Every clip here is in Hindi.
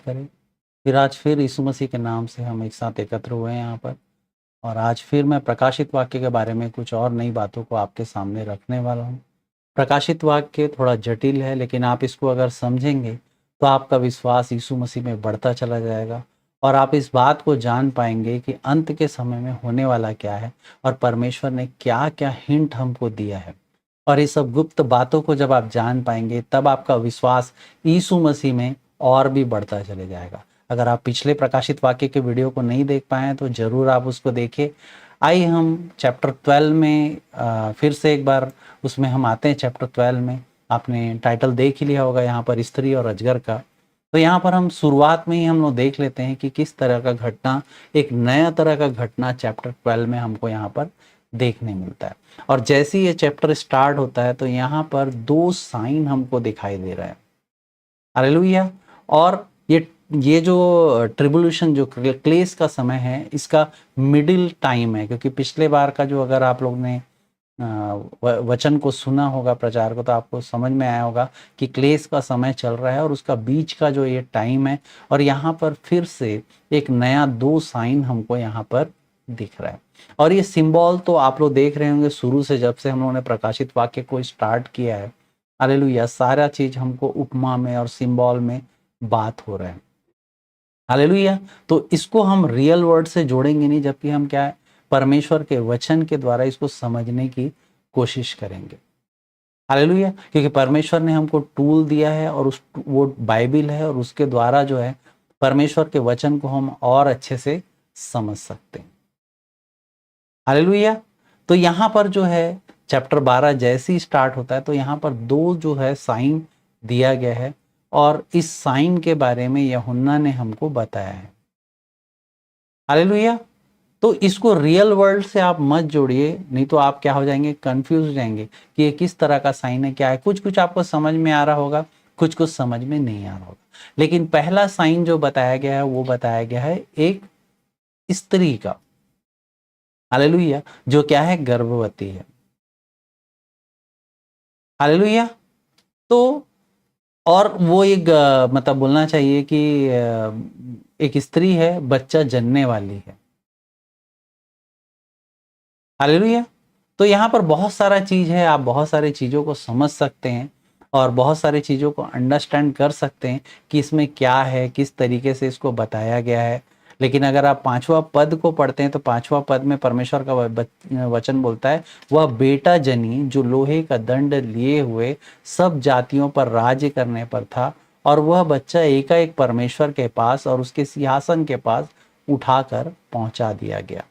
करे। फिर आज फिर यीशु मसीह के नाम से हम एक साथ एकत्र हुए हैं यहाँ पर, और आज फिर मैं प्रकाशित वाक्य के बारे में कुछ और नई बातों को आपके सामने रखने वाला हूँ। प्रकाशित वाक्य थोड़ा जटिल है, लेकिन आप इसको अगर समझेंगे तो आपका विश्वास यीशु मसीह में बढ़ता चला जाएगा, और आप इस बात को जान पाएंगे कि अंत के समय में होने वाला क्या है और परमेश्वर ने क्या क्या हिंट हमको दिया है। और ये सब गुप्त बातों को जब आप जान पाएंगे, तब आपका विश्वास यीशु मसीह में और भी बढ़ता चले जाएगा। अगर आप पिछले प्रकाशित वाक्य के वीडियो को नहीं देख पाए हैं तो ज़रूर आप उसको देखें। आइए हम चैप्टर 12 में फिर से एक बार उसमें हम आते हैं। चैप्टर 12 में आपने टाइटल देख ही लिया होगा यहाँ पर, स्त्री और अजगर का। तो यहाँ पर हम शुरुआत में ही हम लोग देख लेते हैं कि किस तरह का घटना, एक नया तरह का घटना चैप्टर 12 में हमको यहाँ पर देखने मिलता है। और जैसे ही ये चैप्टर स्टार्ट होता है तो यहाँ पर 2 साइन हमको दिखाई दे रहा है। हालेलुया। और ये जो ट्रिब्यूलेशन, जो क्लेश का समय है, इसका मिडिल टाइम है। क्योंकि पिछले बार का जो, अगर आप लोग ने वचन को सुना होगा, प्रचार को, तो आपको समझ में आया होगा कि क्लेश का समय चल रहा है और उसका बीच का जो ये टाइम है। और यहाँ पर फिर से एक नया 2 साइन हमको यहाँ पर दिख रहा है। और ये सिंबल तो आप लोग देख रहे होंगे शुरू से, जब से हम लोगों ने प्रकाशित वाक्य को स्टार्ट किया है। हालेलुया। सारा चीज हमको उपमा में और सिंबल में बात हो रहा है। हालेलुया। तो इसको हम रियल वर्ड से जोड़ेंगे नहीं, जबकि हम क्या है, परमेश्वर के वचन के द्वारा इसको समझने की कोशिश करेंगे। हालेलुया। क्योंकि परमेश्वर ने हमको टूल दिया है, और वो बाइबिल है, और उसके द्वारा जो है परमेश्वर के वचन को हम और अच्छे से समझ सकते हैं। हालेलुया। तो यहाँ पर जो है चैप्टर 12 जैसे ही स्टार्ट होता है तो यहाँ पर 2 जो है साइन दिया गया है, और इस साइन के बारे में यूहन्ना ने हमको बताया है। हालेलुया। तो इसको रियल वर्ल्ड से आप मत जोड़िए, नहीं तो आप क्या हो जाएंगे, कंफ्यूज हो जाएंगे कि ये किस तरह का साइन है, क्या है। कुछ कुछ आपको समझ में आ रहा होगा, कुछ कुछ समझ में नहीं आ रहा होगा। लेकिन पहला साइन जो बताया गया है वो बताया गया है एक स्त्री का। हालेलुया। जो क्या है, गर्भवती है। हालेलुया। तो और वो एक मतलब बोलना चाहिए कि एक स्त्री है, बच्चा जनने वाली है। हालेलुया। तो यहाँ पर बहुत सारा चीज है, आप बहुत सारी चीजों को समझ सकते हैं और बहुत सारी चीजों को अंडरस्टैंड कर सकते हैं कि इसमें क्या है, किस तरीके से इसको बताया गया है। लेकिन अगर आप 5वां पद को पढ़ते हैं तो 5वां पद में परमेश्वर का वचन बोलता है, वह बेटा जनी जो लोहे का दंड लिए हुए सब जातियों पर राज्य करने पर था, और वह बच्चा एकाएक परमेश्वर के पास और उसके सिंहासन के पास उठाकर पहुंचा दिया गया।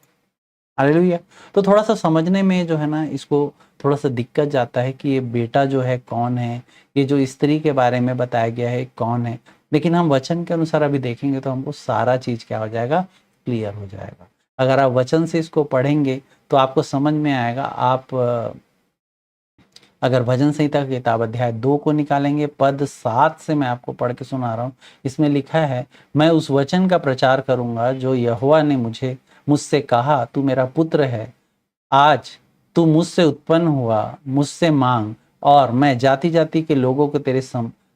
हालेलुया। तो थोड़ा सा समझने में जो है ना, इसको थोड़ा सा दिक्कत जाता है कि ये बेटा जो है कौन है, ये जो स्त्री के बारे में बताया गया है कौन है। लेकिन हम वचन के अनुसार अभी देखेंगे तो हमको सारा चीज क्या हो जाएगा, क्लियर हो जाएगा। अगर आप वचन से इसको पढ़ेंगे तो आपको समझ में आएगा। आप अगर भजन संहिता की किताब अध्याय 2 को निकालेंगे, पद 7 से मैं आपको पढ़ के सुना रहा हूँ। इसमें लिखा है, मैं उस वचन का प्रचार करूंगा जो यहोवा ने मुझसे कहा, तू मेरा पुत्र है, आज तू मुझसे उत्पन्न हुआ, मुझसे मांग, और मैं जाति जाति के लोगों को तेरे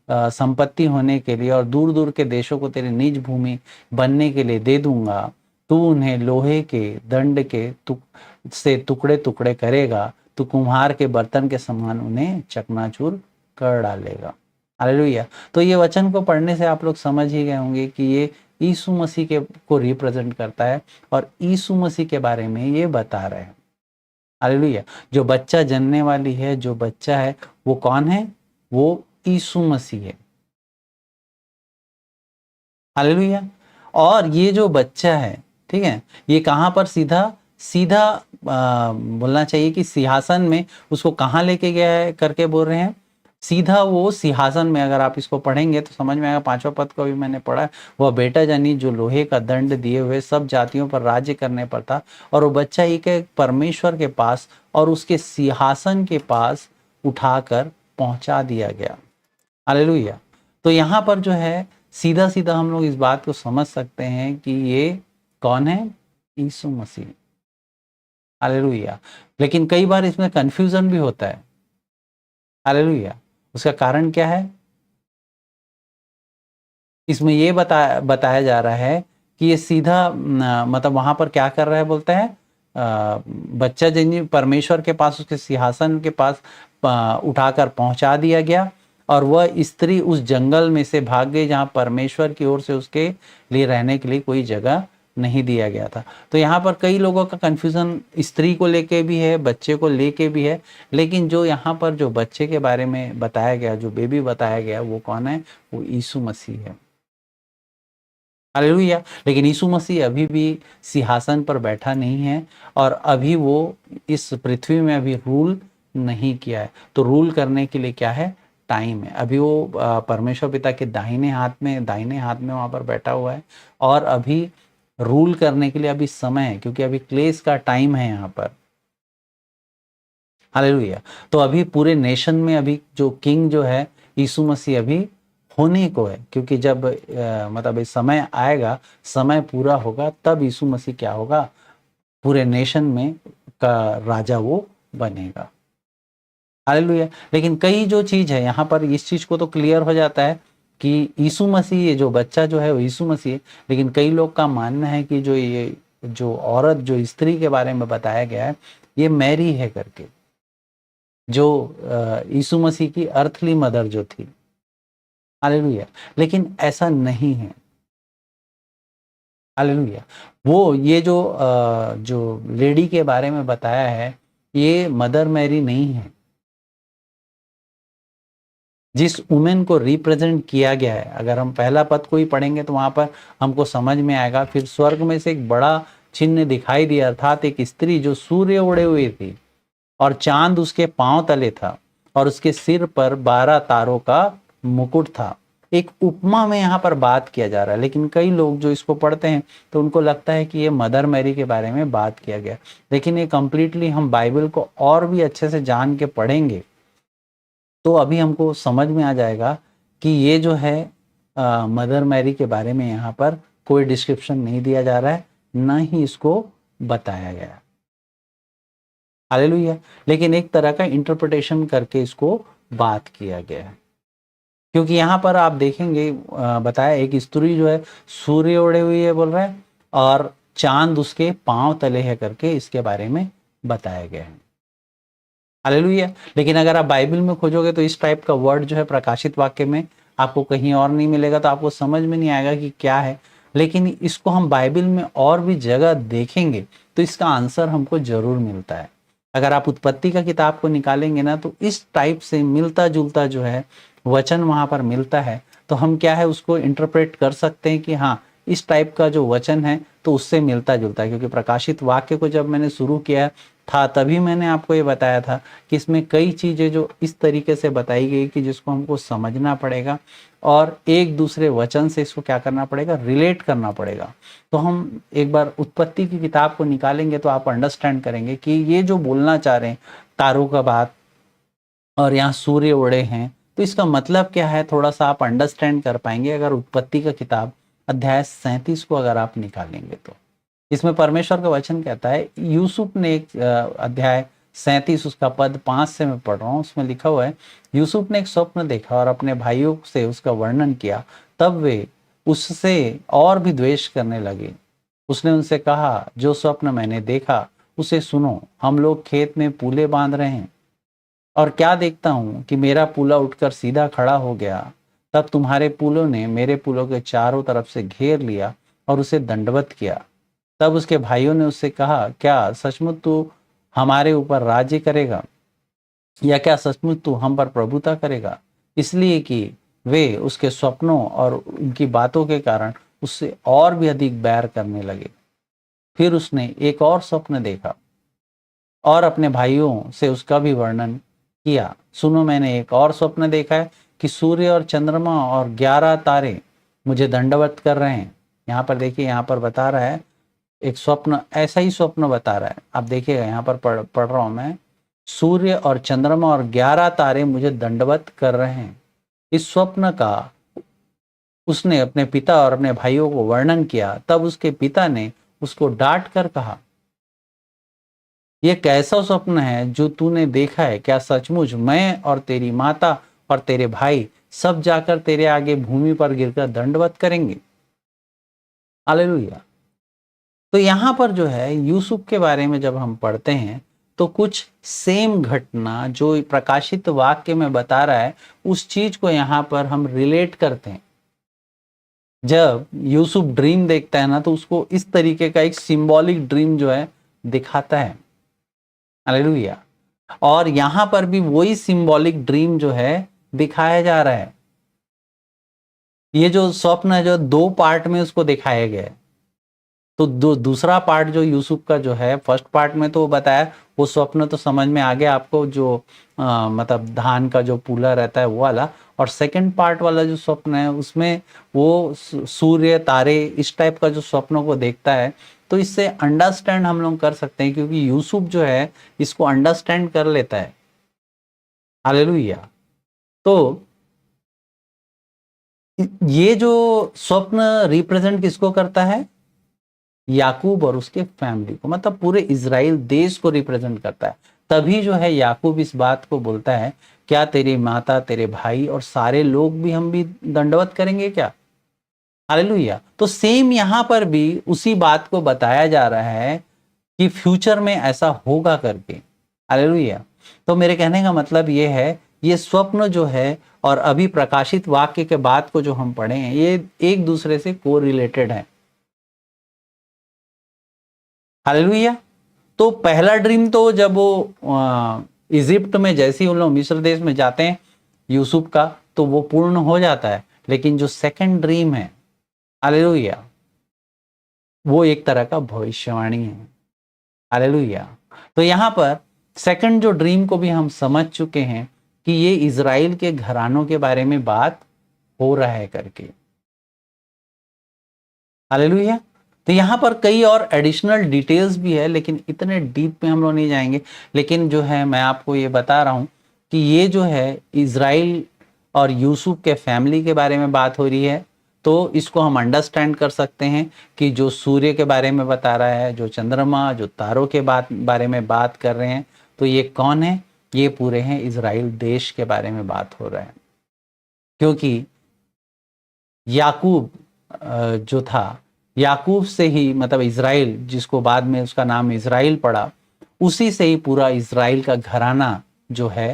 संपत्ति होने के लिए और दूर दूर के देशों को तेरी निज भूमि बनने के लिए दे दूंगा। तू उन्हें लोहे के दंड के से टुकड़े टुकड़े करेगा, तू कुम्हार के बर्तन के समान उन्हें चकनाचूर कर डालेगा। हालेलुया। तो ये वचन को पढ़ने से आप लोग समझ ही गए होंगे कि ये यीशु मसीह के को रिप्रेजेंट करता है, और यीशु मसीह के बारे में ये बता रहे हैं। हालेलुया। जो बच्चा जनने वाली है, जो बच्चा है, वो कौन है, वो यीशु मसीह है। हालेलुया। और ये जो बच्चा है, ठीक है, ये कहाँ पर सीधा सीधा बोलना चाहिए कि सिंहासन में उसको कहाँ लेके गया है करके बोल रहे हैं, सीधा वो सिंहासन में। अगर आप इसको पढ़ेंगे तो समझ में आएगा। 5वां पद को भी मैंने पढ़ा है, वह बेटा जानी जो लोहे का दंड दिए हुए सब जातियों पर राज्य करने पर था, और वो बच्चा एक एक परमेश्वर के पास और उसके सिंहासन के पास उठाकर पहुंचा दिया गया। हालेलुया। तो यहाँ पर जो है सीधा सीधा हम लोग इस बात को समझ सकते हैं कि ये कौन है, यीशु मसीह। हालेलुया। लेकिन कई बार इसमें कंफ्यूजन भी होता है। हालेलुया। उसका कारण क्या है इसमें ये बताया जा रहा है कि ये सीधा मतलब वहां पर क्या कर रहा है, बोलते हैं बच्चा जिन्हें परमेश्वर के पास, उसके सिंहासन के पास उठाकर पहुंचा दिया गया, और वह स्त्री उस जंगल में से भाग गई जहां परमेश्वर की ओर से उसके लिए रहने के लिए कोई जगह नहीं दिया गया था। तो यहाँ पर कई लोगों का कंफ्यूजन स्त्री को लेके भी है, बच्चे को लेके भी है, लेकिन जो यहाँ पर जो बच्चे के बारे में बताया गया, जो बेबी बताया गया, वो कौन है? वो यीशु मसीह है। हालेलुया। लेकिन यीशु मसीह अभी भी सिंहासन पर बैठा नहीं है, और अभी वो इस पृथ्वी में अभी रूल नहीं किया है। तो रूल करने के लिए क्या है? टाइम है। अभी वो परमेश्वर पिता के दाहिने हाथ में वहां पर बैठा हुआ है, और अभी रूल करने के लिए अभी समय है, क्योंकि अभी क्लेश का टाइम है यहाँ पर। हालेलुया। तो अभी पूरे नेशन में अभी जो किंग जो है यीशु मसीह अभी होने को है, क्योंकि जब मतलब इस समय आएगा, समय पूरा होगा, तब यीशु मसीह क्या होगा? पूरे नेशन में का राजा वो बनेगा। हालेलुया। लेकिन कई जो चीज है यहाँ पर, इस चीज को तो क्लियर हो जाता है कि यीशु मसीह, ये जो बच्चा जो है वो यीशु मसीह है। लेकिन कई लोग का मानना है कि जो औरत, जो स्त्री के बारे में बताया गया है, ये मैरी है करके, जो यीशु मसीह की अर्थली मदर जो थी। हालेलुया। लेकिन ऐसा नहीं है। हालेलुया। वो ये जो लेडी के बारे में बताया है, ये मदर मैरी नहीं है। जिस वुमेन को रिप्रेजेंट किया गया है, अगर हम पहला पद को ही पढ़ेंगे तो वहां पर हमको समझ में आएगा। फिर स्वर्ग में से एक बड़ा चिन्ह दिखाई दिया, अर्थात एक स्त्री जो सूर्य ओढ़े हुए थी, और चांद उसके पांव तले था, और उसके सिर पर 12 तारों का मुकुट था। एक उपमा में यहाँ पर बात किया जा रहा है, लेकिन कई लोग जो इसको पढ़ते हैं तो उनको लगता है कि ये मदर मैरी के बारे में बात किया गया। लेकिन ये कंप्लीटली, हम बाइबल को और भी अच्छे से जान के पढ़ेंगे तो अभी हमको समझ में आ जाएगा कि ये जो है मदर मैरी के बारे में यहाँ पर कोई डिस्क्रिप्शन नहीं दिया जा रहा है, ना ही इसको बताया गया। हालेलुया। लेकिन एक तरह का इंटरप्रिटेशन करके इसको बात किया गया है, क्योंकि यहाँ पर आप देखेंगे बताया, एक स्त्री जो है सूर्य ओढ़े हुई है बोल रहा है, और चांद उसके पांव तले है करके इसके बारे में बताया गया है। हालेलुया। लेकिन अगर आप बाइबल में खोजोगे तो इस टाइप का वर्ड जो है प्रकाशित वाक्य में आपको कहीं और नहीं मिलेगा, तो आपको समझ में नहीं आएगा कि क्या है। लेकिन इसको हम बाइबल में और भी जगह देखेंगे तो इसका आंसर हमको जरूर मिलता है। अगर आप उत्पत्ति का किताब को निकालेंगे ना, तो इस टाइप से मिलता जुलता जो है वचन वहां पर मिलता है, तो हम क्या है उसको इंटरप्रेट कर सकते हैं कि हाँ, इस टाइप का जो वचन है तो उससे मिलता जुलता है। क्योंकि प्रकाशित वाक्य को जब मैंने शुरू किया था, तभी मैंने आपको ये बताया था कि इसमें कई चीजें जो इस तरीके से बताई गई कि जिसको हमको समझना पड़ेगा, और एक दूसरे वचन से इसको क्या करना पड़ेगा? रिलेट करना पड़ेगा। तो हम एक बार उत्पत्ति की किताब को निकालेंगे तो आप अंडरस्टैंड करेंगे कि ये जो बोलना चाह रहे हैं, तारों का बात, और यहाँ सूर्य ओढ़े हैं, तो इसका मतलब क्या है, थोड़ा सा आप अंडरस्टैंड कर पाएंगे अगर उत्पत्ति का किताब अध्याय 37 को अगर आप निकालेंगे तो। इसमें परमेश्वर का वचन कहता है, यूसुफ ने एक अध्याय 37 उसका पद 5 से मैं पढ़ रहा हूँ, उसमें लिखा हुआ है, यूसुफ ने एक स्वप्न देखा और अपने भाइयों से उसका वर्णन किया, तब वे उससे और भी द्वेष करने लगे। उसने उनसे कहा, जो स्वप्न मैंने देखा उसे सुनो। हम लोग खेत में पूले बांध रहे हैं, और क्या देखता हूं कि मेरा पूला उठकर सीधा खड़ा हो गया। तब तुम्हारे पूलों ने मेरे पूलों के चारों तरफ से घेर लिया और उसे दंडवत किया। तब उसके भाइयों ने उससे कहा, क्या सचमुच तू हमारे ऊपर राज्य करेगा, या क्या सचमुच तू हम पर प्रभुता करेगा? इसलिए कि वे उसके स्वप्नों और उनकी बातों के कारण उससे और भी अधिक बैर करने लगे। फिर उसने एक और स्वप्न देखा और अपने भाइयों से उसका भी वर्णन किया। सुनो, मैंने एक और स्वप्न देखा है कि सूर्य और चंद्रमा और 11 तारे मुझे दंडवत कर रहे हैं। यहाँ पर देखिए, यहाँ पर बता रहा है एक स्वप्न, ऐसा ही स्वप्न बता रहा है। आप देखिएगा, यहाँ पर पढ़ रहा हूं मैं, सूर्य और चंद्रमा और 11 तारे मुझे दंडवत कर रहे हैं। इस स्वप्न का उसने अपने पिता और अपने भाइयों को वर्णन किया। तब उसके पिता ने उसको डांट कर कहा, यह कैसा स्वप्न है जो तूने देखा है? क्या सचमुच मैं और तेरी माता और तेरे भाई सब जाकर तेरे आगे भूमि पर गिरकर दंडवत करेंगे। हालेलुया। तो यहां पर जो है यूसुफ के बारे में जब हम पढ़ते हैं तो कुछ सेम घटना जो प्रकाशित वाक्य में बता रहा है उस चीज को यहां पर हम रिलेट करते हैं। जब यूसुफ ड्रीम देखता है ना तो उसको इस तरीके का एक सिंबॉलिक ड्रीम जो है दिखाता है। हालेलुया। और यहां पर भी वही सिंबॉलिक ड्रीम जो है दिखाया जा रहा है। ये जो स्वप्न है जो 2 पार्ट में उसको दिखाया गया है। तो दूसरा पार्ट जो यूसुफ का जो है फर्स्ट पार्ट में तो बताया वो स्वप्न तो समझ में आ गया आपको, जो मतलब धान का जो पूला रहता है वो वाला। और सेकंड पार्ट वाला जो स्वप्न है उसमें वो सूर्य तारे इस टाइप का जो स्वप्नों को देखता है। तो इससे अंडरस्टैंड हम लोग कर सकते हैं क्योंकि यूसुफ जो है इसको अंडरस्टैंड कर लेता है। हालेलुया। तो ये जो स्वप्न रिप्रेजेंट किसको करता है? याकूब और उसके फैमिली को, मतलब पूरे इज़राइल देश को रिप्रेजेंट करता है। तभी जो है याकूब इस बात को बोलता है, क्या तेरी माता तेरे भाई और सारे लोग भी हम भी दंडवत करेंगे क्या? हालेलुया। तो सेम यहां पर भी उसी बात को बताया जा रहा है कि फ्यूचर में ऐसा होगा करके। हालेलुया। तो मेरे कहने का मतलब ये है, ये स्वप्न जो है और अभी प्रकाशित वाक्य के बाद को जो हम पढ़े हैं ये एक दूसरे से को रिलेटेड है। हालेलुया। तो पहला ड्रीम तो जब वो इजिप्ट में जैसे ही उन लोग मिस्र देश में जाते हैं यूसुफ का तो वो पूर्ण हो जाता है। लेकिन जो सेकंड ड्रीम है, हालेलुया, वो एक तरह का भविष्यवाणी है। हालेलुया। तो यहां पर सेकंड जो ड्रीम को भी हम समझ चुके हैं कि ये इज़राइल के घरानों के बारे में बात हो रहा है करके। हालेलुया। तो यहाँ पर कई और एडिशनल डिटेल्स भी है लेकिन इतने डीप में हम लोग नहीं जाएंगे। लेकिन जो है मैं आपको ये बता रहा हूँ कि ये जो है इज़राइल और यूसुफ के फैमिली के बारे में बात हो रही है। तो इसको हम अंडरस्टैंड कर सकते हैं कि जो सूर्य के बारे में बता रहा है, जो चंद्रमा, जो तारों के बारे में बात कर रहे हैं, तो ये कौन है? ये पूरे हैं इज़राइल देश के बारे में बात हो रहा है। क्योंकि याकूब जो था, याकूब से ही मतलब इज़राइल, जिसको बाद में उसका नाम इज़राइल पड़ा, उसी से ही पूरा इज़राइल का घराना जो है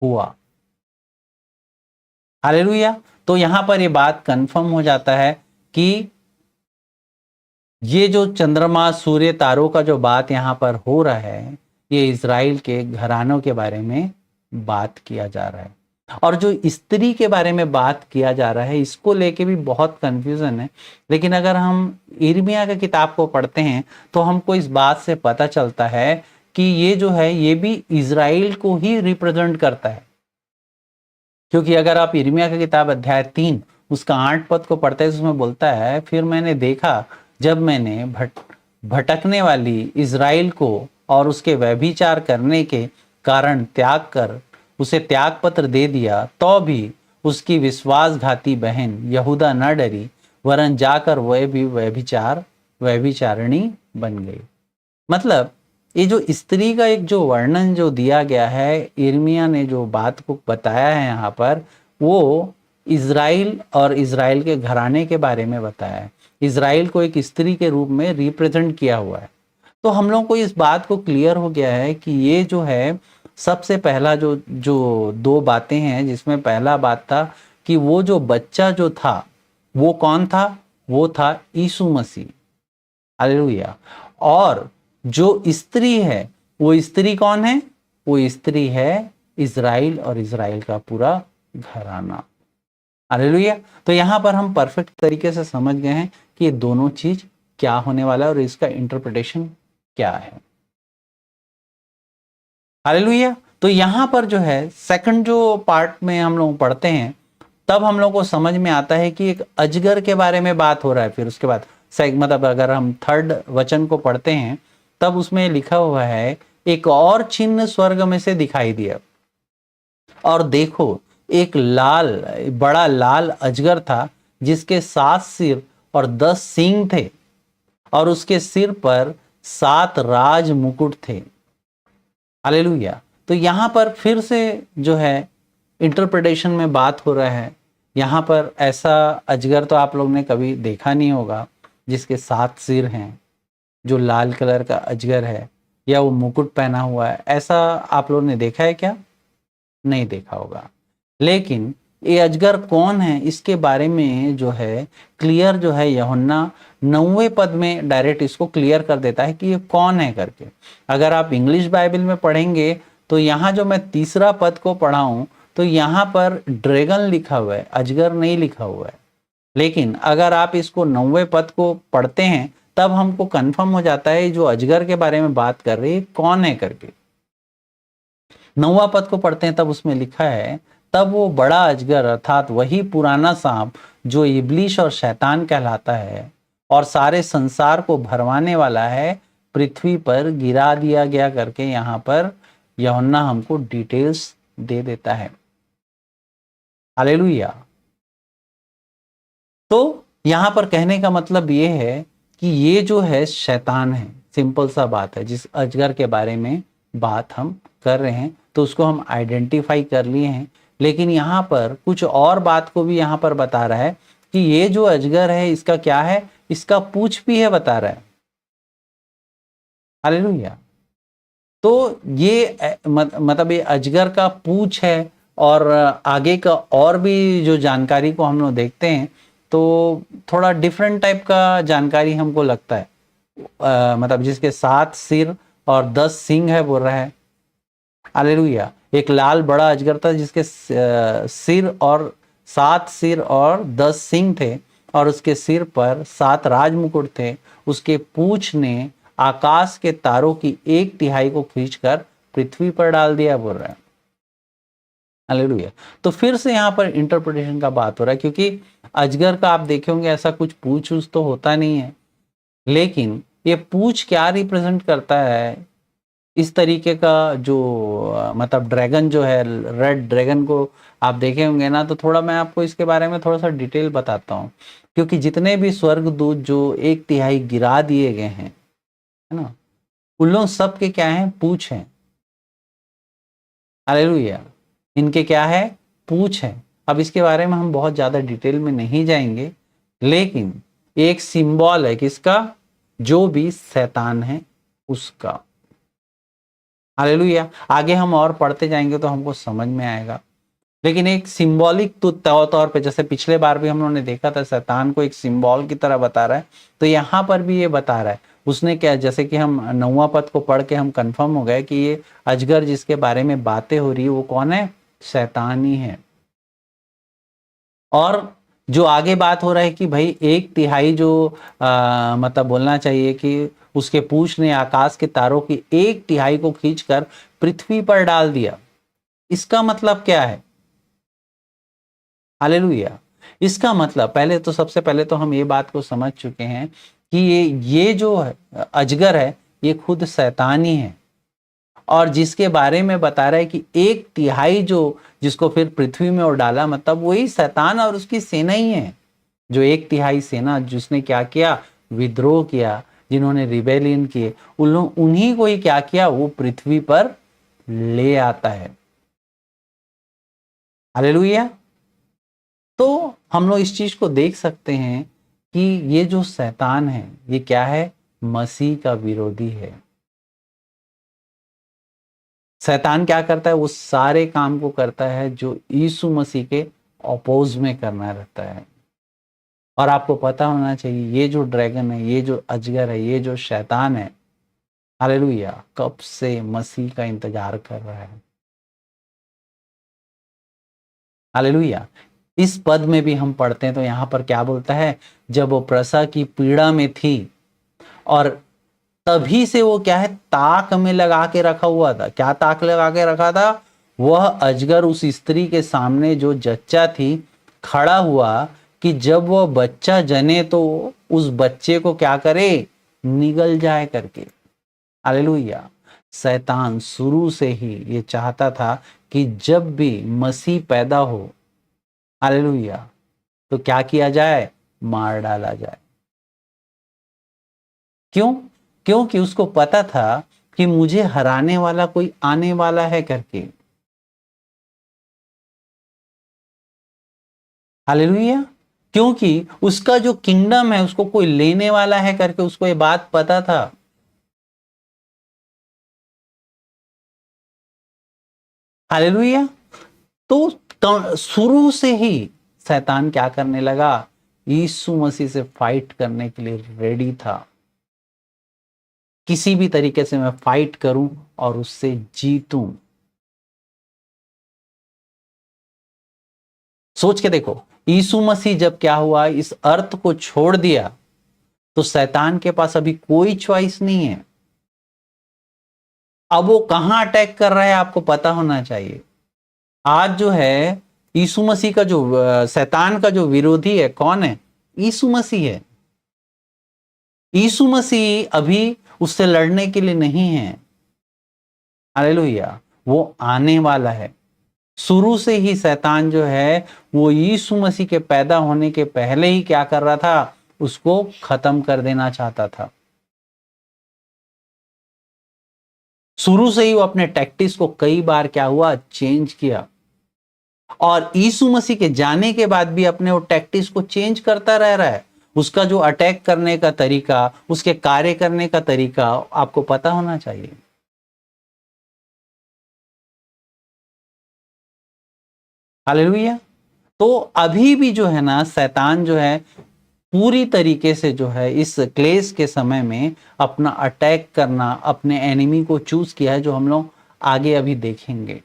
हुआ। हालेलुया। तो यहां पर ये बात कंफर्म हो जाता है कि ये जो चंद्रमा सूर्य तारों का जो बात यहां पर हो रहा है ये इज़राइल के घरानों के बारे में बात किया जा रहा है। और जो स्त्री के बारे में बात किया जा रहा है इसको लेके भी बहुत कंफ्यूजन है। लेकिन अगर हम यिर्मयाह की किताब को पढ़ते हैं तो हमको इस बात से पता चलता है कि ये जो है ये भी इज़राइल को ही रिप्रेजेंट करता है। क्योंकि अगर आप यिर्मयाह की किताब अध्याय 3 उसका 8 पद को पढ़ते हैं उसमें बोलता है, फिर मैंने देखा जब मैंने भटकने वाली इज़राइल को और उसके व्यभिचार करने के कारण त्याग कर उसे त्याग पत्र दे दिया, तो भी उसकी विश्वासघाती बहन यहूदा न डरी, वरन जाकर वह भी व्यभिचारिणी बन गई। मतलब ये जो स्त्री का एक जो वर्णन जो दिया गया है, यिर्मयाह ने जो बात को बताया है यहाँ पर, वो इज़राइल और इज़राइल के घराने के बारे में बताया है। इज़राइल को एक स्त्री के रूप में रिप्रेजेंट किया हुआ है। तो हम लोग को इस बात को क्लियर हो गया है कि ये जो है सबसे पहला जो जो 2 बातें हैं, जिसमें पहला बात था कि वो जो बच्चा जो था वो कौन था? वो था यीशु मसीह। हालेलुया। और जो स्त्री है वो स्त्री कौन है? वो स्त्री है इज़राइल और इज़राइल का पूरा घराना। हालेलुया। तो यहां पर हम परफेक्ट तरीके से समझ गए हैं कि ये दोनों चीज क्या होने वाला है और इसका इंटरप्रिटेशन क्या है। हालेलुया। तो यहां पर जो है सेकंड जो पार्ट में हम लोग पढ़ते हैं तब हम लोग को समझ में आता है कि एक अजगर के बारे में बात हो रहा है। फिर उसके बाद मतलब अगर हम 3rd वचन को पढ़ते हैं तब उसमें लिखा हुआ है, एक और चिन्ह स्वर्ग में से दिखाई दिया और देखो एक बड़ा लाल अजगर था जिसके 7 सिर और 10 सींग थे और उसके सिर पर 7 राज मुकुट थे। हालेलुया। तो यहां पर फिर से जो है इंटरप्रिटेशन में बात हो रहा है, यहाँ पर ऐसा अजगर तो आप लोग ने कभी देखा नहीं होगा जिसके 7 सिर हैं, जो लाल कलर का अजगर है, या वो मुकुट पहना हुआ है, ऐसा आप लोगों ने देखा है क्या? नहीं देखा होगा। लेकिन ये अजगर कौन है, इसके बारे में जो है क्लियर जो है यूहन्ना 9वें पद में डायरेक्ट इसको क्लियर कर देता है कि ये कौन है करके। अगर आप इंग्लिश बाइबल में पढ़ेंगे तो यहाँ जो मैं तीसरा पद को पढ़ा हूं तो यहाँ पर ड्रैगन लिखा हुआ है, अजगर नहीं लिखा हुआ है। लेकिन अगर आप इसको 9वें पद को पढ़ते हैं तब हमको कंफर्म हो जाता है जो अजगर के बारे में बात कर रही है कौन है करके। 9वां पद को पढ़ते हैं तब उसमें लिखा है, तब वो बड़ा अजगर अर्थात वही पुराना सांप जो इब्लीस और शैतान कहलाता है और सारे संसार को भरमाने वाला है, पृथ्वी पर गिरा दिया गया करके यहाँ पर यूहन्ना हमको डिटेल्स दे देता है। हालेलुया। तो यहाँ पर कहने का मतलब ये है कि ये जो है शैतान है, सिंपल सा बात है। जिस अजगर के बारे में बात हम कर रहे हैं तो उसको हम आइडेंटिफाई कर लिए हैं, लेकिन यहाँ पर कुछ और बात को भी यहाँ पर बता रहा है कि ये जो अजगर है इसका क्या है, इसका पूंछ भी है बता रहा है। हालेलुया। तो ये मतलब ये अजगर का पूंछ है, और आगे का और भी जो जानकारी को हम लोग देखते हैं तो थोड़ा डिफरेंट टाइप का जानकारी हमको लगता है। मतलब जिसके 7 सिर और 10 सींग है बोल रहा है। हालेलुया। एक लाल बड़ा अजगर था जिसके सिर और 7 सिर और 10 सींग थे, और उसके सिर पर 7 राजमुकुट थे। उसके पूंछ ने आकाश के तारों की 1/3 को खींचकर पृथ्वी पर डाल दिया बोल रहा है। हालेलुया। तो फिर से यहाँ पर इंटरप्रिटेशन का बात हो रहा है, क्योंकि अजगर का आप देखे होंगे ऐसा कुछ पूंछ तो होता नहीं है, लेकिन ये पूंछ क्या रिप्रेजेंट करता है, इस तरीके का जो मतलब ड्रैगन जो है, रेड ड्रैगन को आप देखे होंगे ना, तो थोड़ा मैं आपको इसके बारे में थोड़ा सा डिटेल बताता हूँ। क्योंकि जितने भी स्वर्गदूत जो 1/3 गिरा दिए गए हैं, है ना, उन लोग सबके क्या है, पूंछ हैं। हालेलुया। इनके क्या है, पूंछ है। अब इसके बारे में हम बहुत ज्यादा डिटेल में नहीं जाएंगे, लेकिन एक सिंबल है किसका, जो भी शैतान है उसका। हालेलुया। आगे हम और पढ़ते जाएंगे तो हमको समझ में आएगा, लेकिन एक सिंबॉलिक तो तौर पे, जैसे पिछले बार भी हम लोगों ने देखा था शैतान को एक सिंबल की तरह बता रहा है, तो यहाँ पर भी ये बता रहा है। उसने क्या, जैसे कि हम 9वां पद को पढ़ के हम कंफर्म हो गए कि ये अजगर जिसके बारे में बातें हो रही है वो कौन है, शैतान ही है। और जो आगे बात हो रहा है कि भाई 1/3 जो मतलब बोलना चाहिए कि उसके पूंछ ने आकाश के तारों की 1/3 को खींचकर पृथ्वी पर डाल दिया, इसका मतलब क्या है। हालेलुया। इसका मतलब पहले तो, सबसे पहले तो हम ये बात को समझ चुके हैं कि ये जो अजगर है ये खुद शैतान ही है, और जिसके बारे में बता रहा है कि 1/3 जो जिसको फिर पृथ्वी में और डाला, मतलब वही शैतान और उसकी सेना ही है। जो 1/3 सेना जिसने क्या किया, विद्रोह किया, जिन्होंने रिबेलियन किए, उन लोग उन्हीं को ही क्या किया, वो पृथ्वी पर ले आता है। हालेलुया। तो हम लोग इस चीज को देख सकते हैं कि ये जो शैतान है ये क्या है, मसीह का विरोधी है। शैतान क्या करता है, वो सारे काम को करता है जो यीशु मसीह के अपोज में करना रहता है। और आपको पता होना चाहिए ये जो ड्रैगन है, ये जो अजगर है, ये जो शैतान है, हालेलुया, कब से मसीह का इंतजार कर रहा है। हालेलुया। इस पद में भी हम पढ़ते हैं तो यहाँ पर क्या बोलता है, जब वो प्रसव की पीड़ा में थी, और तभी से वो क्या है, ताक में लगा के रखा हुआ था। क्या ताक लगा के रखा था, वह अजगर उस स्त्री के सामने जो जच्चा थी खड़ा हुआ, कि जब वह बच्चा जने तो उस बच्चे को क्या करे, निगल जाए करके। हालेलुया। शैतान शुरू से ही ये चाहता था कि जब भी मसीह पैदा हो, हालेलुया, तो क्या किया जाए, मार डाला जाए। क्यों? क्योंकि उसको पता था कि मुझे हराने वाला कोई आने वाला है करके। हालेलुया। क्योंकि उसका जो किंगडम है उसको कोई लेने वाला है करके उसको ये बात पता था। हालेलुया। तो शुरू से ही शैतान क्या करने लगा, यीशु मसीह से फाइट करने के लिए रेडी था। किसी भी तरीके से मैं फाइट करूं और उससे जीतूं। सोच के देखो, यीशु मसीह जब क्या हुआ, इस अर्थ को छोड़ दिया, तो शैतान के पास अभी कोई चॉइस नहीं है। अब वो कहां अटैक कर रहा है आपको पता होना चाहिए। आज जो है यीशु मसीह का जो शैतान का जो विरोधी है कौन है, यीशु मसीह है। यीशु मसीह अभी उससे लड़ने के लिए नहीं है। हालेलुया। वो आने वाला है। शुरू से ही शैतान जो है वो यीशु मसीह के पैदा होने के पहले ही क्या कर रहा था, उसको खत्म कर देना चाहता था। शुरू से ही वो अपने टैक्टिक्स को कई बार क्या हुआ, चेंज किया। और यीशु मसीह के जाने के बाद भी अपने वो टैक्टिक्स को चेंज करता रह रहा है। उसका जो अटैक करने का तरीका, उसके कार्य करने का तरीका आपको पता होना चाहिए। हालेलुया। तो अभी भी जो है ना, शैतान जो है पूरी तरीके से जो है इस क्लेश के समय में अपना अटैक करना, अपने एनिमी को चूज किया है, जो हम लोग आगे अभी देखेंगे।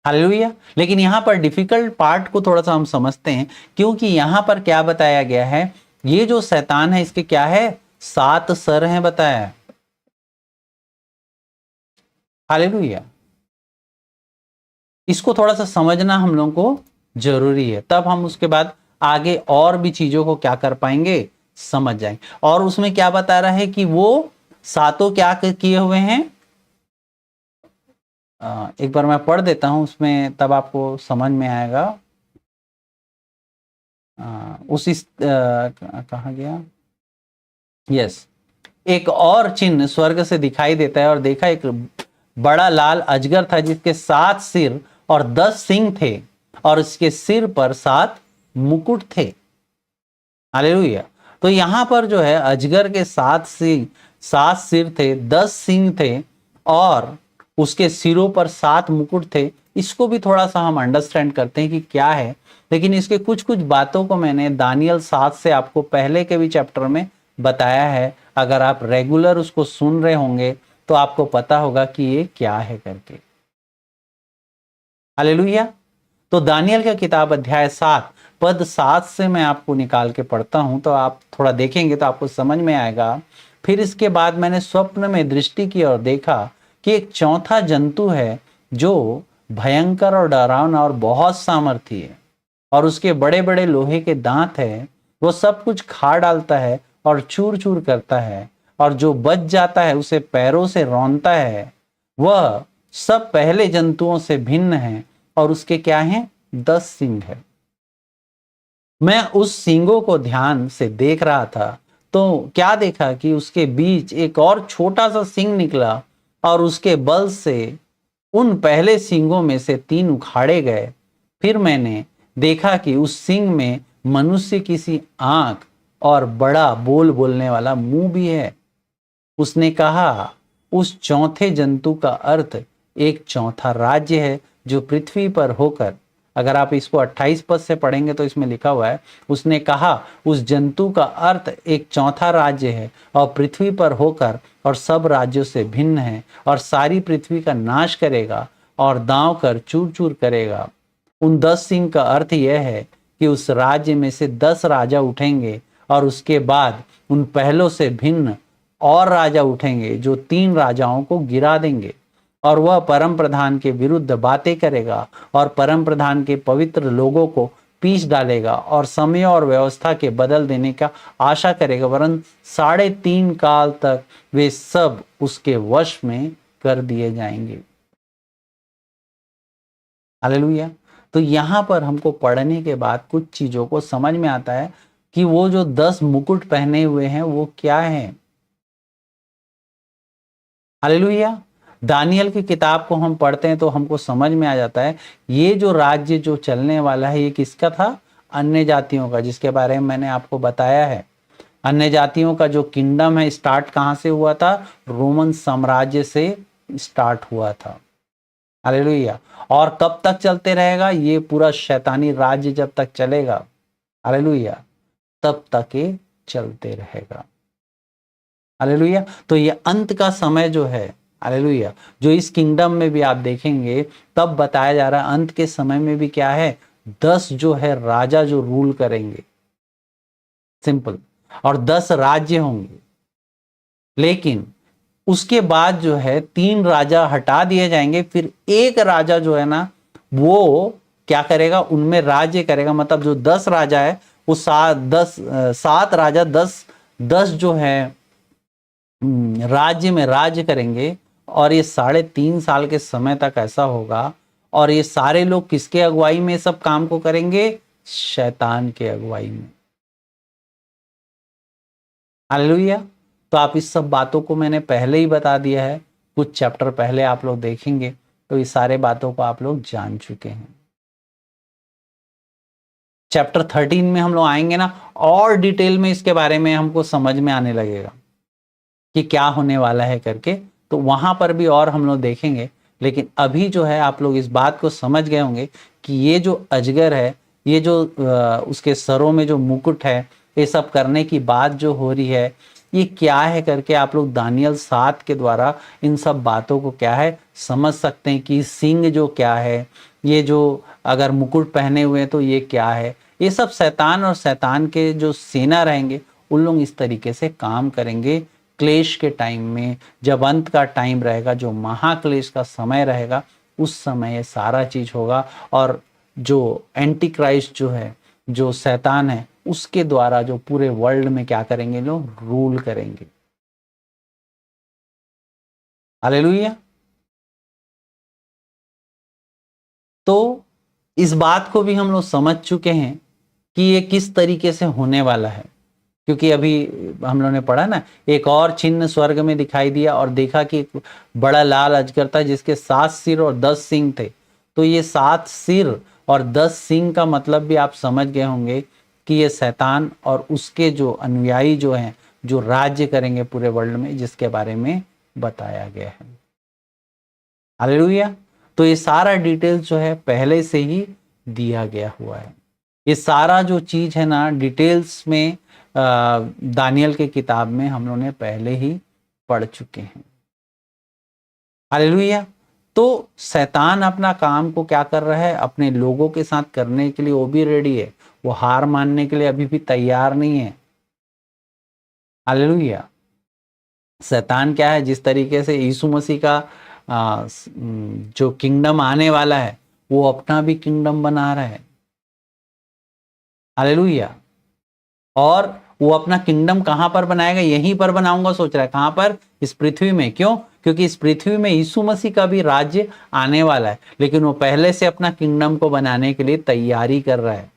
हालेलुया। लेकिन यहां पर डिफिकल्ट पार्ट को थोड़ा सा हम समझते हैं, क्योंकि यहां पर क्या बताया गया है, ये जो शैतान है इसके क्या है, 7 सर हैं बताया है। हालेलुया। इसको थोड़ा सा समझना हम लोगों को जरूरी है, तब हम उसके बाद आगे और भी चीजों को क्या कर पाएंगे, समझ जाएंगे। और उसमें क्या बता रहा है कि वो सातों क्या किए हुए हैं। एक बार मैं पढ़ देता हूं उसमें, तब आपको समझ में आएगा। कहा गया, यस। एक और चिन्ह स्वर्ग से दिखाई देता है, और देखा एक बड़ा लाल अजगर था जिसके 7 सिर और 10 सींग थे, और उसके सिर पर 7 मुकुट थे। हालेलुया। तो यहां पर जो है अजगर के 7 सिर थे, 10 सींग थे, और उसके सिरों पर 7 मुकुट थे। इसको भी थोड़ा सा हम अंडरस्टैंड करते हैं कि क्या है। लेकिन इसके कुछ कुछ बातों को मैंने दानियल 7 से आपको पहले के भी चैप्टर में बताया है। अगर आप रेगुलर उसको सुन रहे होंगे तो आपको पता होगा कि ये क्या है करके। हालेलुया। तो दानियल का किताब अध्याय 7 पद 7 से मैं आपको निकाल के पढ़ता हूं, तो आप थोड़ा देखेंगे तो आपको समझ में आएगा। फिर इसके बाद मैंने स्वप्न में दृष्टि की और देखा कि एक चौथा जंतु है जो भयंकर और डरावना और बहुत सामर्थी है, और उसके बड़े बड़े लोहे के दांत है। वो सब कुछ खा डालता है और चूर चूर करता है, और जो बच जाता है उसे पैरों से रौंदता है। वह सब पहले जंतुओं से भिन्न है, और उसके क्या हैं, 10 सींग है। मैं उस सींगों को ध्यान से देख रहा था, तो क्या देखा कि उसके बीच एक और छोटा सा सींग निकला, और उसके बल से उन पहले सींगों में से 3 उखाड़े गए। फिर मैंने देखा कि उस सींग में मनुष्य की सी आंख और बड़ा बोल बोलने वाला मुंह भी है। उसने कहा, उस चौथे जंतु का अर्थ एक चौथा राज्य है जो पृथ्वी पर होकर, अगर आप इसको 28 पद से पढ़ेंगे तो इसमें लिखा हुआ है, उसने कहा उस जंतु का अर्थ एक चौथा राज्य है और पृथ्वी पर होकर और सब राज्यों से भिन्न है, और सारी पृथ्वी का नाश करेगा और दांव कर चूर चूर करेगा। उन 10 सिंह का अर्थ यह है कि उस राज्य में से 10 राजा उठेंगे, और उसके बाद उन पहलों से भिन्न और राजा उठेंगे जो 3 राजाओं को गिरा देंगे। और वह परम प्रधान के विरुद्ध बातें करेगा और परम प्रधान के पवित्र लोगों को पीस डालेगा, और समय और व्यवस्था के बदल देने का आशा करेगा, वरन 3.5 काल तक वे सब उसके वश में कर दिए जाएंगे। हालेलुया। तो यहां पर हमको पढ़ने के बाद कुछ चीजों को समझ में आता है कि वो जो 10 मुकुट पहने हुए हैं वो क्या है। हालेलुया। दानियल की किताब को हम पढ़ते हैं तो हमको समझ में आ जाता है ये जो राज्य जो चलने वाला है ये किसका था? अन्य जातियों का, जिसके बारे में मैंने आपको बताया है। अन्य जातियों का जो किंगडम है स्टार्ट कहां से हुआ था? रोमन साम्राज्य से स्टार्ट हुआ था। हालेलुया। और कब तक चलते रहेगा? ये पूरा शैतानी राज्य जब तक चलेगा, हालेलुया, तब तक ये चलते रहेगा। हालेलुया। तो ये अंत का समय जो है, हालेलुया, जो इस किंगडम में भी आप देखेंगे तब बताया जा रहा है अंत के समय में भी क्या है? 10 जो है राजा जो रूल करेंगे, सिंपल, और 10 राज्य होंगे। लेकिन उसके बाद जो है 3 राजा हटा दिए जाएंगे, फिर एक राजा जो है ना वो क्या करेगा? उनमें राज्य करेगा। मतलब जो 10 राजा है वो 7 राजा 10 जो है राज्य में राज्य करेंगे। और ये 3.5 साल के समय तक ऐसा होगा। और ये सारे लोग किसके अगुवाई में सब काम को करेंगे? शैतान के अगुवाई में। हालेलुया। तो आप इस सब बातों को मैंने पहले ही बता दिया है, कुछ चैप्टर पहले आप लोग देखेंगे तो इस सारे बातों को आप लोग जान चुके हैं। चैप्टर 13 में हम लोग आएंगे ना, और डिटेल में इसके बारे में हमको समझ में आने लगेगा कि क्या होने वाला है करके, तो वहां पर भी और हम लोग देखेंगे। लेकिन अभी जो है आप लोग इस बात को समझ गए होंगे कि ये जो अजगर है, ये जो उसके सरों में जो मुकुट है, ये सब करने की बात जो हो रही है ये क्या है करके आप लोग दानियल 7 के द्वारा इन सब बातों को क्या है समझ सकते हैं कि सिंह जो क्या है, ये जो अगर मुकुट पहने हुए हैं तो ये क्या है। ये सब शैतान और शैतान के जो सेना रहेंगे उन लोग इस तरीके से काम करेंगे क्लेश के टाइम में। जब अंत का टाइम रहेगा, जो महाक्लेश का समय रहेगा, उस समय ये सारा चीज होगा। और जो एंटी क्राइस्ट जो है, जो शैतान है, उसके द्वारा जो पूरे वर्ल्ड में क्या करेंगे? लोग रूल करेंगे। हालेलुया। तो इस बात को भी हम लोग समझ चुके हैं कि ये किस तरीके से होने वाला है। क्योंकि अभी हम लोगों ने पढ़ा ना, एक और चिन्ह स्वर्ग में दिखाई दिया और देखा कि एक बड़ा लाल अजगर था जिसके 7 सिर और 10 सींग थे। तो ये 7 सिर और 10 सींग का मतलब भी आप समझ गए होंगे कि ये शैतान और उसके जो अनुयायी जो हैं, जो राज्य करेंगे पूरे वर्ल्ड में, जिसके बारे में बताया गया है। हालेलुया। तो ये सारा डिटेल्स जो है पहले से ही दिया गया हुआ है। ये सारा जो चीज है ना डिटेल्स में दानियल के किताब में हम लोगों ने पहले ही पढ़ चुके हैं। हालेलुया। तो शैतान अपना काम को क्या कर रहा है? अपने लोगों के साथ करने के लिए वो भी रेडी है, वो हार मानने के लिए अभी भी तैयार नहीं है। हालेलुया। शैतान क्या है? जिस तरीके से यीशु मसीह का जो किंगडम आने वाला है वो अपना भी किंगडम बना रहा है। हालेलुया। और वो अपना किंगडम कहां पर बनाएगा? यहीं पर बनाऊंगा सोच रहा है। कहां पर? इस पृथ्वी में। क्यों? क्योंकि इस पृथ्वी में यीशु मसीह का भी राज्य आने वाला है, लेकिन वो पहले से अपना किंगडम को बनाने के लिए तैयारी कर रहा है।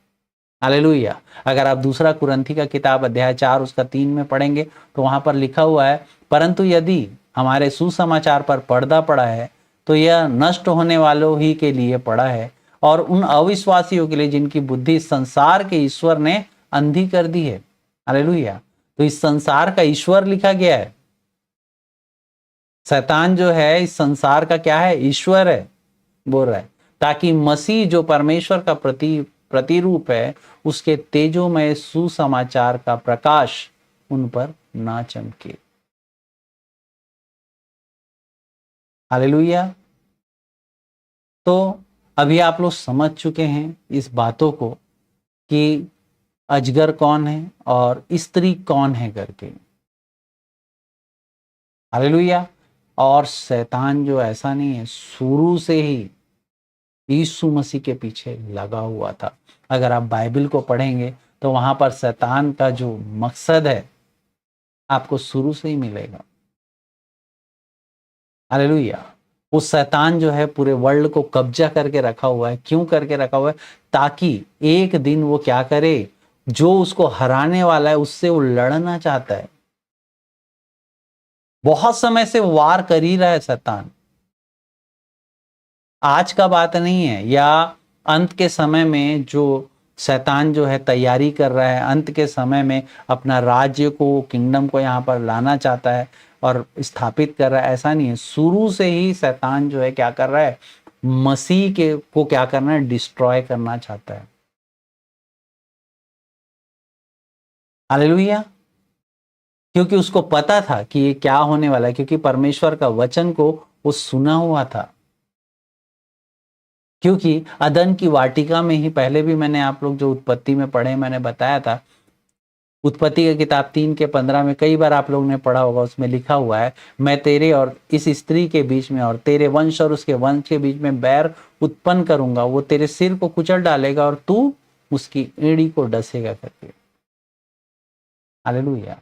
हालेलुया। अगर आप दूसरा कुरंथी का किताब अध्याय 4 उसका 3 में पढ़ेंगे तो वहां पर लिखा हुआ है, परंतु यदि हमारे सुसमाचार पर पर्दा पड़ा है तो यह नष्ट होने वालों ही के लिए पड़ा है, और उन अविश्वासियों के लिए जिनकी बुद्धि संसार के ईश्वर ने अंधी कर दी है। हालेलुया। तो इस संसार का ईश्वर लिखा गया है। शैतान जो है इस संसार का क्या है? ईश्वर है, बोल रहा है, ताकि मसीह जो परमेश्वर का प्रतिरूप है उसके तेजोमय सुसमाचार का प्रकाश उन पर ना चमके। हालेलुया। तो अभी आप लोग समझ चुके हैं इस बातों को कि अजगर कौन है और स्त्री कौन है करके। हालेलुया। और शैतान जो ऐसा नहीं है, शुरू से ही यीशु मसीह के पीछे लगा हुआ था। अगर आप बाइबल को पढ़ेंगे तो वहां पर शैतान का जो मकसद है आपको शुरू से ही मिलेगा। हालेलुया। वो शैतान जो है पूरे वर्ल्ड को कब्जा करके रखा हुआ है। क्यों करके रखा हुआ है? ताकि एक दिन वो क्या करे, जो उसको हराने वाला है उससे वो लड़ना चाहता है। बहुत समय से वार कर ही रहा है शैतान। आज का बात नहीं है, या अंत के समय में जो शैतान जो है तैयारी कर रहा है, अंत के समय में अपना राज्य को, किंगडम को यहाँ पर लाना चाहता है और स्थापित कर रहा है, ऐसा नहीं है। शुरू से ही शैतान जो है क्या कर रहा है, मसीह के को क्या करना है, डिस्ट्रॉय करना चाहता है। हालेलुया। क्योंकि उसको पता था कि ये क्या होने वाला है, क्योंकि परमेश्वर का वचन को वो सुना हुआ था। क्योंकि अदन की वाटिका में ही, पहले भी मैंने आप लोग जो उत्पत्ति में पढ़े, मैंने बताया था, उत्पत्ति की किताब 3:15 में कई बार आप लोगों ने पढ़ा होगा, उसमें लिखा हुआ है, मैं तेरे और इस स्त्री के बीच में और तेरे वंश और उसके वंश के बीच में बैर उत्पन्न करूंगा, वो तेरे सिर को कुचल डालेगा और तू उसकी एड़ी को डसेगा करके। हालेलुया।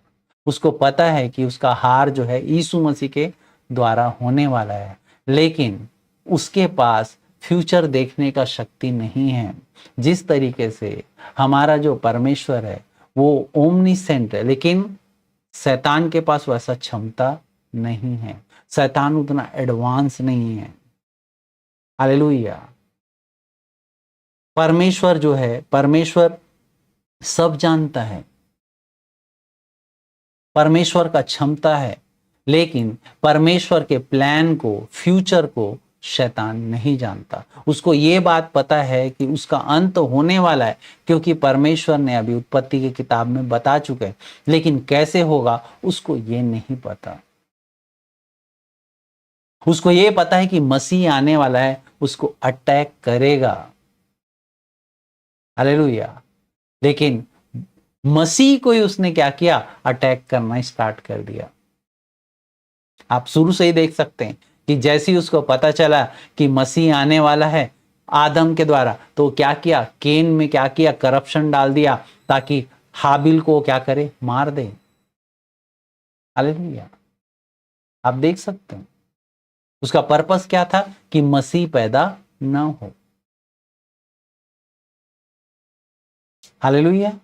उसको पता है कि उसका हार जो है यीशु मसीह के द्वारा होने वाला है, लेकिन उसके पास फ्यूचर देखने का शक्ति नहीं है। जिस तरीके से हमारा जो परमेश्वर है वो ओमनीसेंट है, लेकिन शैतान के पास वैसा क्षमता नहीं है। शैतान उतना एडवांस नहीं है। हालेलुया। परमेश्वर जो है, परमेश्वर सब जानता है, परमेश्वर का क्षमता है, लेकिन परमेश्वर के प्लान को, फ्यूचर को शैतान नहीं जानता। उसको ये बात पता है कि उसका अंत होने वाला है, क्योंकि परमेश्वर ने अभी उत्पत्ति की किताब में बता चुके हैं, लेकिन कैसे होगा उसको ये नहीं पता। उसको ये पता है कि मसीह आने वाला है, उसको अटैक करेगा। हालेलुया। लेकिन मसीह को ही उसने क्या किया, अटैक करना स्टार्ट कर दिया। आप शुरू से ही देख सकते हैं कि जैसे ही उसको पता चला कि मसीह आने वाला है आदम के द्वारा, तो क्या किया, केन में क्या किया, करप्शन डाल दिया, ताकि हाबिल को क्या करे, मार दे। हालेलुया। आप देख सकते हैं उसका पर्पस क्या था, कि मसीह पैदा न हो। हालेलुया।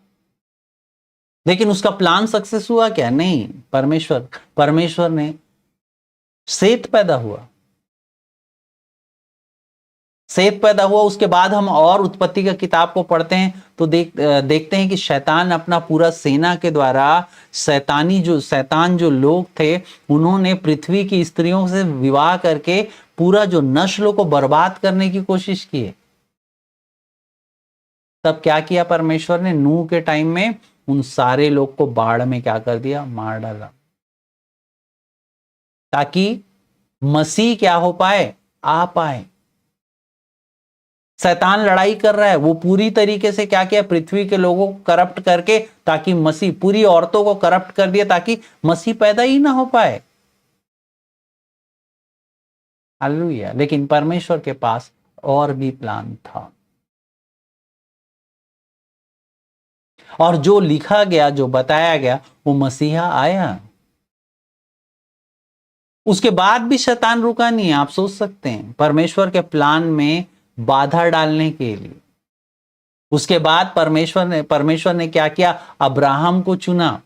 लेकिन उसका प्लान सक्सेस हुआ क्या, नहीं। परमेश्वर ने सेत पैदा हुआ, सेत पैदा हुआ। उसके बाद हम और उत्पत्ति का किताब को पढ़ते हैं तो देखते हैं कि शैतान अपना पूरा सेना के द्वारा, शैतान जो लोग थे, उन्होंने पृथ्वी की स्त्रियों से विवाह करके पूरा जो नस्ल को बर्बाद करने की कोशिश की है। तब क्या किया परमेश्वर ने, नूह के टाइम में उन सारे लोग को बाढ़ में क्या कर दिया, मार डाला, ताकि मसीह क्या हो पाए, आ पाए। शैतान लड़ाई कर रहा है, वो पूरी तरीके से क्या किया, पृथ्वी के लोगों को करप्ट करके, ताकि मसीह, पूरी औरतों को करप्ट कर दिया ताकि मसीह पैदा ही ना हो पाए। हालेलुया। लेकिन परमेश्वर के पास और भी प्लान था, और जो लिखा गया, जो बताया गया, वो मसीहा आया। उसके बाद भी शैतान रुका नहीं है। आप सोच सकते हैं, परमेश्वर के प्लान में बाधा डालने के लिए उसके बाद परमेश्वर ने क्या किया, अब्राहम को चुना।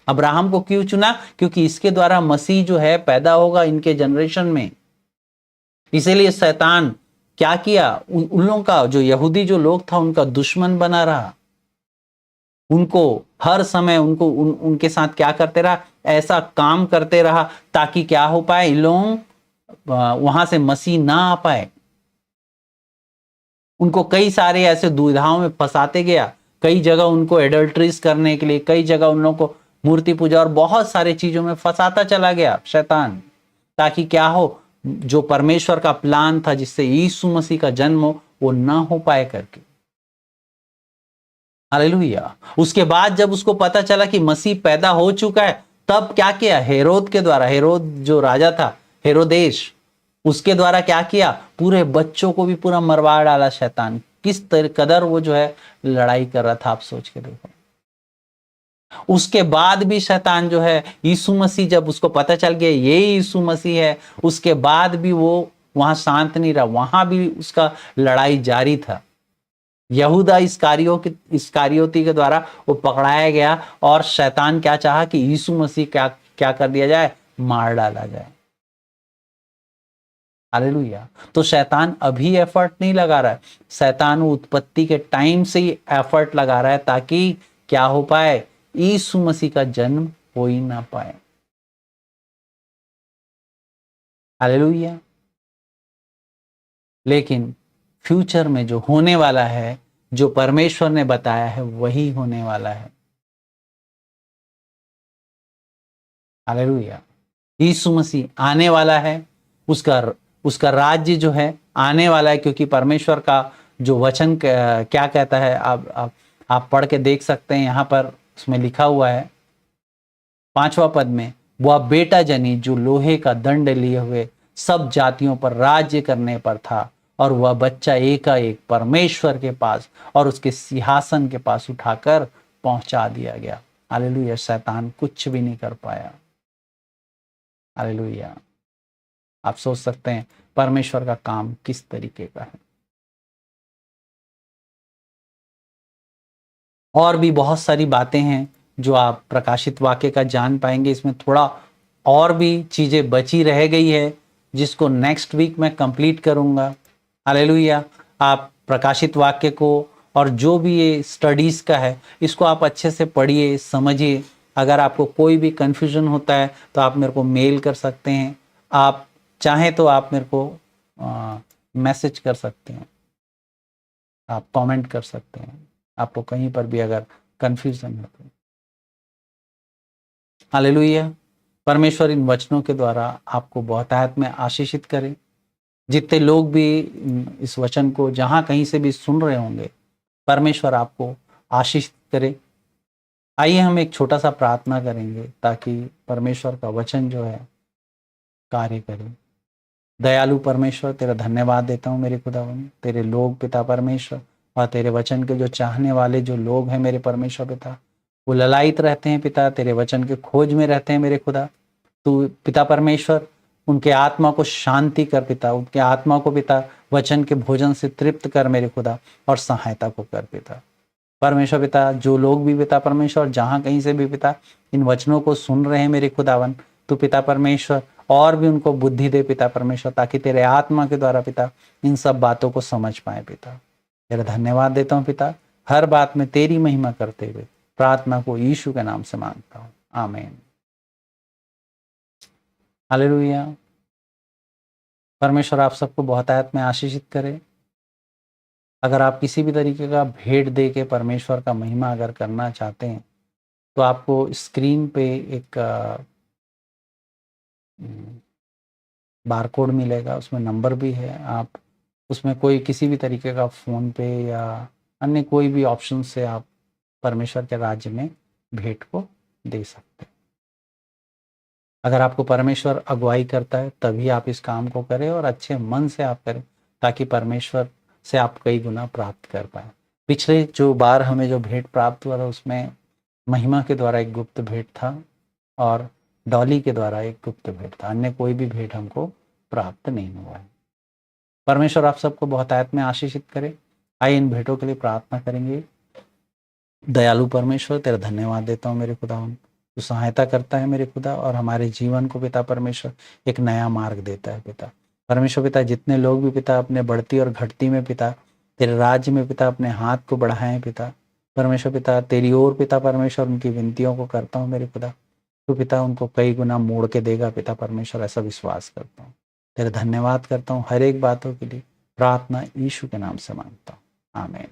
अब्राहम को क्यों चुना, क्योंकि इसके द्वारा मसीह जो है पैदा होगा इनके जनरेशन में। इसीलिए शैतान क्या किया, उन लोगों का, जो यहूदी जो लोग था, उनका दुश्मन बना रहा। उनको हर समय उनके साथ क्या करते रहा, ऐसा काम करते रहा ताकि क्या हो पाए, इन लोग वहां से मसीह ना आ पाए। उनको कई सारे ऐसे दुविधाओं में फंसाते गया, कई जगह उनको एडल्ट्रीज करने के लिए, कई जगह उन लोगों को मूर्ति पूजा और बहुत सारे चीजों में फंसाता चला गया शैतान, ताकि क्या हो, जो परमेश्वर का प्लान था जिससे यीशु मसीह का जन्म हो, वो ना हो पाए करके। हालेलुया। उसके बाद जब उसको पता चला कि मसीह पैदा हो चुका है, तब क्या किया, हेरोद के द्वारा, हेरोद जो राजा था, हेरोदेश, उसके द्वारा क्या किया, पूरे बच्चों को भी पूरा मरवा डाला शैतान। किस कदर वो जो है लड़ाई कर रहा था, आप सोच के देखो। उसके बाद भी शैतान जो है, यीशु मसीह, जब उसको पता चल गया ये यीशु मसीह है, उसके बाद भी वो वहां शांत नहीं रहा, वहां भी उसका लड़ाई जारी था। यहूदा इस्कारियोती के द्वारा वो पकड़ाया गया, और शैतान क्या चाहा कि यीशु मसीह क्या क्या कर दिया जाए, मार डाला जाए। हालेलुया। तो शैतान अभी एफर्ट नहीं लगा रहा है, शैतान उत्पत्ति के टाइम से ही एफर्ट लगा रहा है ताकि क्या हो पाए, यीशु मसीह का जन्म हो ही ना पाए। हालेलुया। लेकिन फ्यूचर में जो होने वाला है, जो परमेश्वर ने बताया है वही होने वाला है। हालेलुया। यीशु मसीह आने वाला है, उसका उसका राज्य जो है आने वाला है, क्योंकि परमेश्वर का जो वचन क्या कहता है, आप पढ़ के देख सकते हैं, यहाँ पर उसमें लिखा हुआ है 5वां पद में, वह बेटा जनी जो लोहे का दंड लिए हुए सब जातियों पर राज्य करने पर था, और वह बच्चा एकाएक परमेश्वर के पास और उसके सिंहासन के पास उठाकर पहुंचा दिया गया। हालेलुया। शैतान कुछ भी नहीं कर पाया। हालेलुया। आप सोच सकते हैं परमेश्वर का काम किस तरीके का है। और भी बहुत सारी बातें हैं जो आप प्रकाशित वाक्य का जान पाएंगे। इसमें थोड़ा और भी चीजें बची रह गई है जिसको नेक्स्ट वीक में कंप्लीट करूंगा। हालेलुया। आप प्रकाशित वाक्य को और जो भी ये स्टडीज का है इसको आप अच्छे से पढ़िए, समझिए। अगर आपको कोई भी कंफ्यूजन होता है तो आप मेरे को मेल कर सकते हैं, आप चाहें तो आप मेरे को मैसेज कर सकते हैं, आप कमेंट कर सकते हैं, आपको कहीं पर भी अगर कंफ्यूजन है तो। हालेलुया। परमेश्वर इन वचनों के द्वारा आपको बहुतायत में आशीषित करे। जितने लोग भी इस वचन को जहां कहीं से भी सुन रहे होंगे, परमेश्वर आपको आशीषित करे। आइए हम एक छोटा सा प्रार्थना करेंगे ताकि परमेश्वर का वचन जो है कार्य करे। दयालु परमेश्वर, तेरा धन्यवाद देता हूँ मेरे खुदावन, तेरे लोग पिता परमेश्वर और तेरे वचन के जो चाहने वाले जो लोग हैं मेरे परमेश्वर पिता, वो ललायित रहते हैं पिता, तेरे वचन के खोज में रहते हैं मेरे खुदा। तू पिता परमेश्वर उनके आत्मा को शांति कर पिता, उनके आत्मा को पिता वचन के भोजन से तृप्त कर मेरे खुदा, और सहायता को कर पिता परमेश्वर पिता। जो लोग भी पिता परमेश्वर जहाँ कहीं से भी पिता इन वचनों को सुन रहे हैं मेरे खुदावन, तो पिता परमेश्वर और भी उनको बुद्धि दे पिता परमेश्वर, ताकि तेरे आत्मा के द्वारा पिता इन सब बातों को समझ पाए पिता। तेरा धन्यवाद देता हूँ पिता, हर बात में तेरी महिमा करते हुए प्रार्थना को यीशु के नाम से मांगता हूँ, आमीन। हालेलुया। परमेश्वर आप सबको बहुतायत में आशीषित करे। अगर आप किसी भी तरीके का भेंट दे के परमेश्वर का महिमा अगर करना चाहते हैं तो आपको स्क्रीन पे एक बारकोड मिलेगा, उसमें नंबर भी है। आप उसमें कोई किसी भी तरीके का फ़ोन पे या अन्य कोई भी ऑप्शन से आप परमेश्वर के राज्य में भेंट को दे सकते हैं। अगर आपको परमेश्वर अगुवाई करता है तभी आप इस काम को करें और अच्छे मन से आप करें, ताकि परमेश्वर से आप कई गुना प्राप्त कर पाए। पिछले जो बार हमें जो भेंट प्राप्त हुआ था उसमें महिमा के द्वारा एक गुप्त भेंट था और डॉली के द्वारा एक गुप्त भेंट था, अन्य कोई भी भेंट हमको प्राप्त नहीं हुआ है। परमेश्वर आप सबको बहुतायत में आशीषित करे। आइए इन भेंटों के लिए प्रार्थना करेंगे। दयालु परमेश्वर, तेरा धन्यवाद देता हूँ मेरे खुदा, तू सहायता करता है मेरे खुदा, और हमारे जीवन को पिता परमेश्वर एक नया मार्ग देता है पिता परमेश्वर पिता। जितने लोग भी पिता अपने बढ़ती और घटती में पिता तेरे राज्य में पिता अपने हाथ को बढ़ाएं पिता परमेश्वर पिता, तेरी ओर पिता परमेश्वर उनकी विनतियों को करता हूँ मेरे खुदा। तो पिता उनको कई गुना मोड़ के देगा पिता परमेश्वर, ऐसा विश्वास करता हूँ। तेरे धन्यवाद करता हूँ हर एक बातों के लिए। प्रार्थना यीशु के नाम से मांगता हूँ, आमीन।